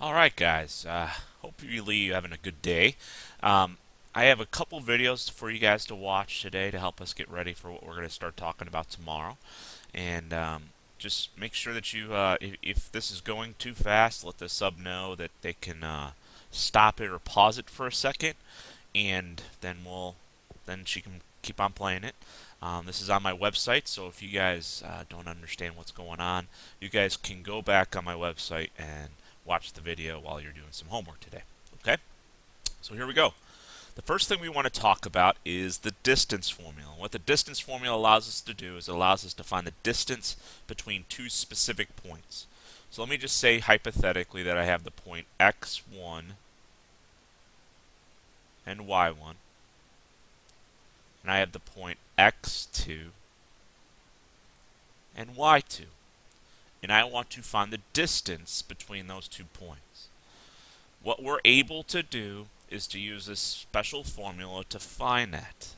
All right, guys. Hopefully you're having a good day. Um, I have a couple videos for you guys to watch today to help us get ready for what we're going to start talking about tomorrow. And just make sure that if this is going too fast, let the sub know that they can stop it or pause it for a second, and then she can keep on playing it. This is on my website, so if you guys don't understand what's going on, you guys can go back on my website and watch the video while you're doing some homework today. Okay? So here we go. The first thing we want to talk about is the distance formula. What the distance formula allows us to do is it allows us to find the distance between two specific points. So let me just say hypothetically that I have the point x1 and y1, and I have the point x2 and y2. And I want to find the distance between those 2 points. What we're able to do is to use this special formula to find that.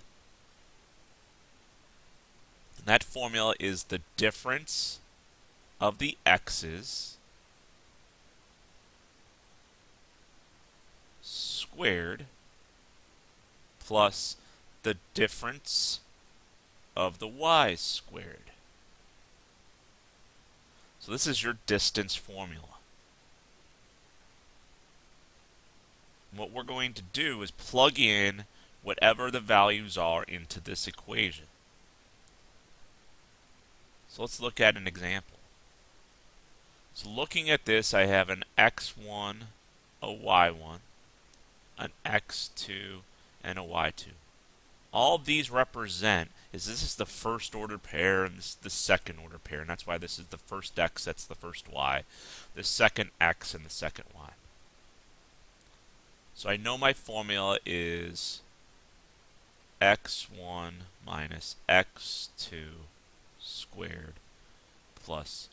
And that formula is the difference of the x's squared plus the difference of the y's squared. So this is your distance formula. What we're going to do is plug in whatever the values are into this equation. So let's look at an example. So looking at this, I have an x1, a y1, an x2, and a y2. All these represent is this is the first order pair and this is the second order pair, and that's why this is the first x, that's the first y, the second x, and the second y. So I know my formula is x1 minus x2 squared plus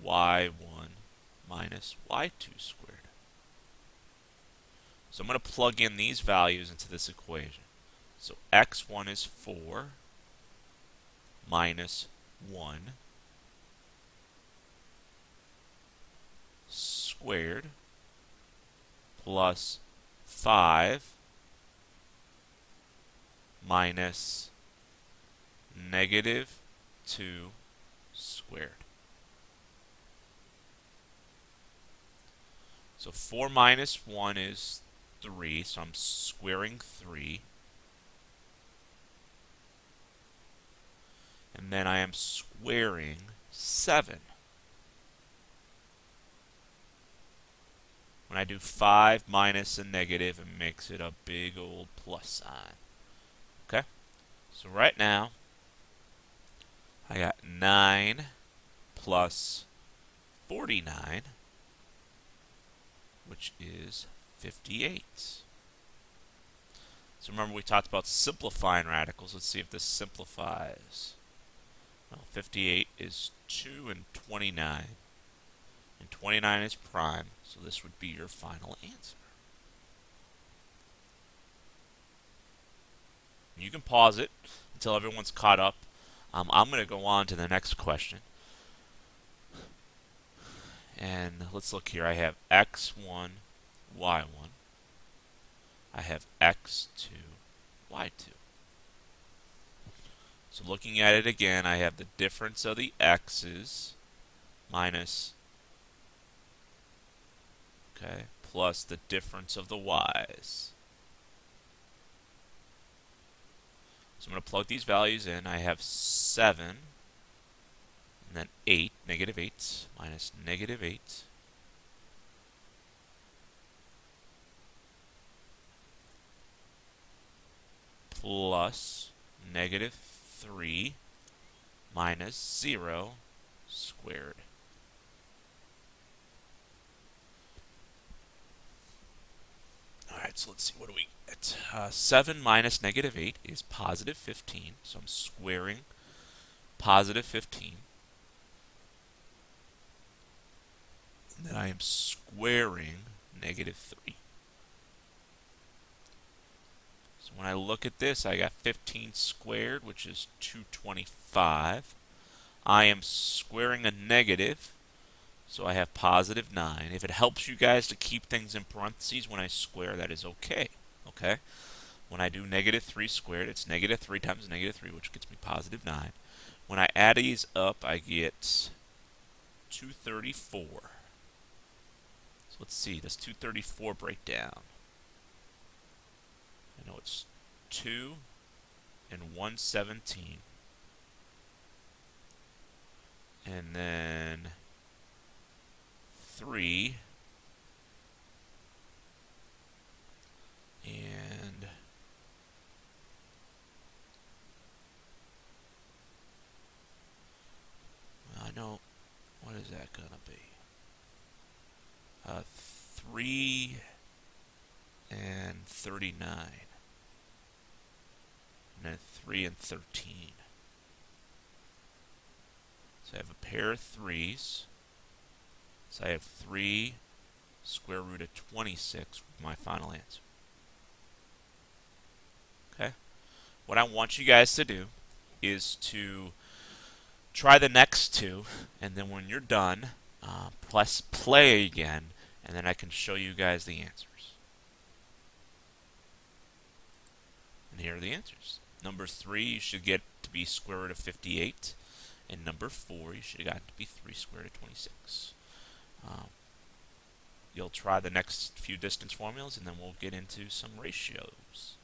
y1 minus y2 squared. So I'm going to plug in these values into this equation. So x1 is 4 minus 1 squared plus 5 minus negative 2 squared. So 4 minus 1 is 3, so I'm squaring 3. And then I am squaring 7. When I do 5 minus a negative, it makes it a big old plus sign. Okay? So right now, I got 9 plus 49, which is 58. So remember we talked about simplifying radicals. Let's see if this simplifies. Well, 58 is 2 and 29. And 29 is prime, so this would be your final answer. You can pause it until everyone's caught up. I'm going to go on to the next question. And let's look here. I have x1, y1. I have x2, y2. So looking at it again, I have the difference of the x's minus, plus the difference of the y's. So I'm going to plug these values in. I have 7, and then 8, negative 8, minus negative 8. Plus negative 3 minus 0 squared. Alright, so let's see, what do we get? 7 minus negative 8 is positive 15, so I'm squaring positive 15. And then I am squaring negative 3. So when I look at this, I got 15 squared, which is 225. I am squaring a negative, So I have positive 9. If it helps you guys to keep things in parentheses when I square, that is okay. Okay? When I do negative 3 squared, it's negative 3 times negative 3, which gets me positive 9. When I add these up, I get 234. So let's see, does 234 break down? I know it's 2 and 117. And then 3 and I know, what is that going to be? 3 and 39. And then 3 and 13. So I have a pair of 3's. So I have 3 square root of 26 with my final answer. Okay? What I want you guys to do is to try the next two, and then when you're done, press play again, and then I can show you guys the answers. And here are the answers. Number 3, you should get to be square root of 58. And number 4, you should have gotten to be 3 square root of 26. You'll try the next few distance formulas, and then we'll get into some ratios.